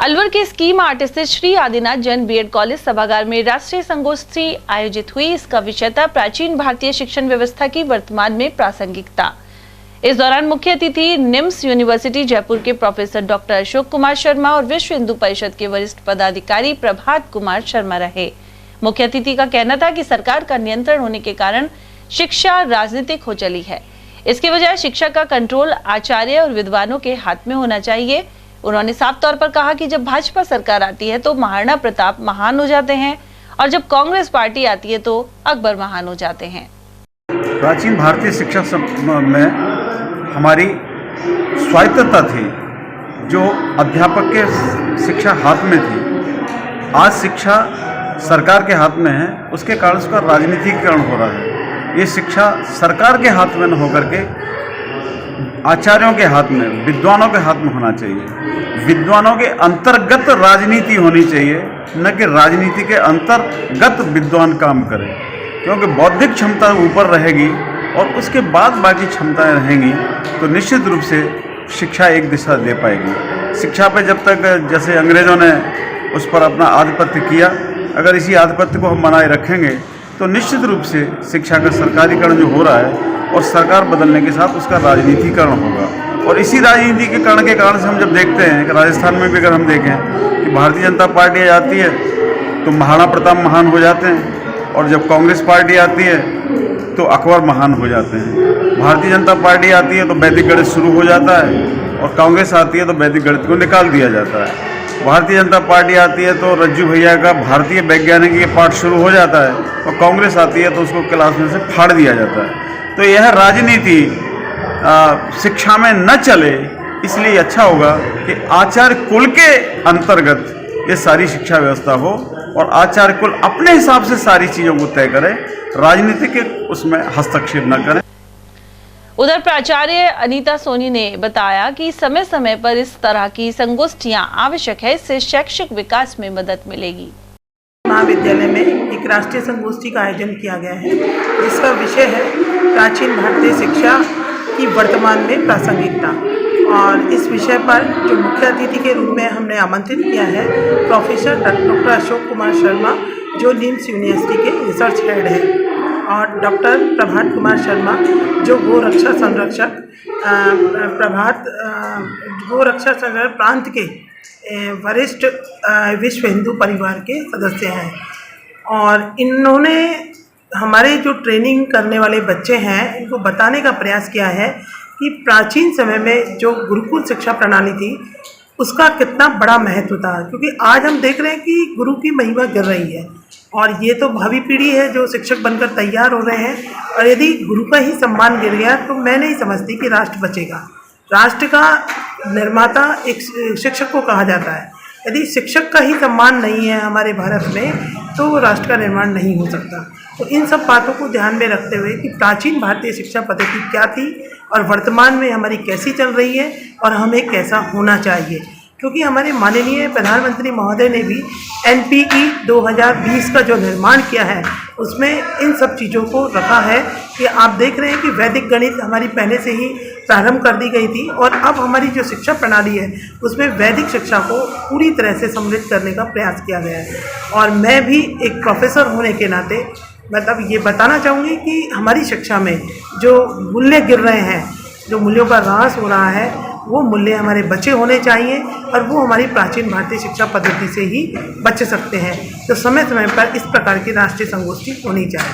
अलवर के scheme art स्थित Shri Adinath Jain BEd college सभागार में राष्ट्रीय संगोष्ठी आयोजित हुई। इसका विषय था प्राचीन भारतीय शिक्षण व्यवस्था की वर्तमान में प्रासंगिकता। इस दौरान मुख्य अतिथि निम्स यूनिवर्सिटी जयपुर के प्रोफेसर डॉक्टर अशोक कुमार शर्मा और विश्व हिंदू परिषद के वरिष्ठ पदाधिकारी प्रभात कुमार शर्मा रहे। मुख्य अतिथि का कहना था कि सरकार का नियंत्रण होने के कारण शिक्षा राजनीतिक हो चली है। इसके बजाय शिक्षा का कंट्रोल आचार्य और विद्वानों के हाथ में होना चाहिए। उन्होंने साफ तौर पर कहा कि जब भाजपा सरकार आती है तो महाराणा प्रताप महान हो जाते हैं और जब कांग्रेस पार्टी आती है तो अकबर महान हो जाते हैं। प्राचीन भारतीय शिक्षा में हमारी स्वायत्तता थी, जो अध्यापक के शिक्षा हाथ में थी। आज शिक्षा सरकार के हाथ में है, उसके कारण उसका राजनीतिकरण हो रहा है। ये शिक्षा सरकार के हाथ में न होकर के आचार्यों के हाथ में, विद्वानों के हाथ में होना चाहिए। विद्वानों के अंतर्गत राजनीति होनी चाहिए, न कि राजनीति के अंतर्गत विद्वान काम करें, क्योंकि बौद्धिक क्षमता ऊपर रहेगी और उसके बाद बाकी क्षमताएं रहेंगी तो निश्चित रूप से शिक्षा एक दिशा दे पाएगी। शिक्षा पे जब तक जैसे अंग्रेज़ों ने उस पर अपना आधिपत्य किया, अगर इसी आधिपत्य को हम बनाए रखेंगे तो निश्चित रूप से शिक्षा का सरकारीकरण जो हो रहा है और सरकार बदलने के साथ उसका राजनीतिकरण होगा। और इसी राजनीतिकरण के कारण से हम जब देखते हैं कि राजस्थान में भी अगर हम देखें कि भारतीय जनता पार्टी आती है तो महाराणा प्रताप महान हो जाते हैं, और जब कांग्रेस पार्टी आती है तो अकबर महान हो जाते हैं। भारतीय जनता पार्टी आती है तो वैदिक गणित शुरू हो जाता है, और कांग्रेस आती है तो वैदिक गणित को निकाल दिया जाता है। भारतीय जनता पार्टी आती है तो रज्जू भैया का भारतीय वैज्ञानिक के पाठ शुरू हो जाता है, और कांग्रेस आती है तो उसको क्लास में से फाड़ दिया जाता है। तो यह राजनीति शिक्षा में न चले, इसलिए अच्छा होगा कि आचार्य कुल के अंतर्गत ये सारी शिक्षा व्यवस्था हो और आचार्य कुल अपने हिसाब से सारी चीज़ों को तय करें, राजनीति के उसमें हस्तक्षेप न करें। उधर प्राचार्य अनीता सोनी ने बताया कि समय समय पर इस तरह की संगोष्ठियां आवश्यक है, इससे शैक्षिक विकास में मदद मिलेगी। महाविद्यालय में एक राष्ट्रीय संगोष्ठी का आयोजन किया गया है, जिसका विषय है प्राचीन भारतीय शिक्षा की वर्तमान में प्रासंगिकता। और इस विषय पर जो मुख्य अतिथि के रूप में हमने आमंत्रित किया है प्रोफेसर डॉक्टर अशोक कुमार शर्मा, जो निम्स यूनिवर्सिटी के रिसर्च हेड हैं, और डॉक्टर प्रभात कुमार शर्मा, जो गोरक्षा संरक्षक गोरक्षा संरक्षक प्रांत के वरिष्ठ विश्व हिंदू परिवार के सदस्य हैं। और इन्होंने हमारे जो ट्रेनिंग करने वाले बच्चे हैं, इनको बताने का प्रयास किया है कि प्राचीन समय में जो गुरुकुल शिक्षा प्रणाली थी उसका कितना बड़ा महत्व था। क्योंकि आज हम देख रहे हैं कि गुरु की महिमा गिर रही है, और ये तो भावी पीढ़ी है जो शिक्षक बनकर तैयार हो रहे हैं। और यदि गुरु का ही सम्मान गिर गया तो मैं नहीं समझती कि राष्ट्र बचेगा। राष्ट्र का निर्माता एक शिक्षक को कहा जाता है। यदि शिक्षक का ही सम्मान नहीं है हमारे भारत में तो राष्ट्र का निर्माण नहीं हो सकता। तो इन सब बातों को ध्यान में रखते हुए कि प्राचीन भारतीय शिक्षा पद्धति क्या थी और वर्तमान में हमारी कैसी चल रही है और हमें कैसा होना चाहिए, क्योंकि हमारे माननीय प्रधानमंत्री महोदय ने भी NPE 2020 का जो निर्माण किया है उसमें इन सब चीज़ों को रखा है। कि आप देख रहे हैं कि वैदिक गणित हमारी पहले से ही प्रारंभ कर दी गई थी, और अब हमारी जो शिक्षा प्रणाली है उसमें वैदिक शिक्षा को पूरी तरह से सम्मिलित करने का प्रयास किया गया है। और मैं भी एक प्रोफेसर होने के नाते मतलब ये बताना चाहूँगी कि हमारी शिक्षा में जो मूल्य गिर रहे हैं, जो मूल्यों का ह्रास हो रहा है, वो मूल्य हमारे बचे होने चाहिए, और वो हमारी प्राचीन भारतीय शिक्षा पद्धति से ही बच सकते हैं। तो समय समय पर इस प्रकार की राष्ट्रीय संगोष्ठी होनी चाहिए।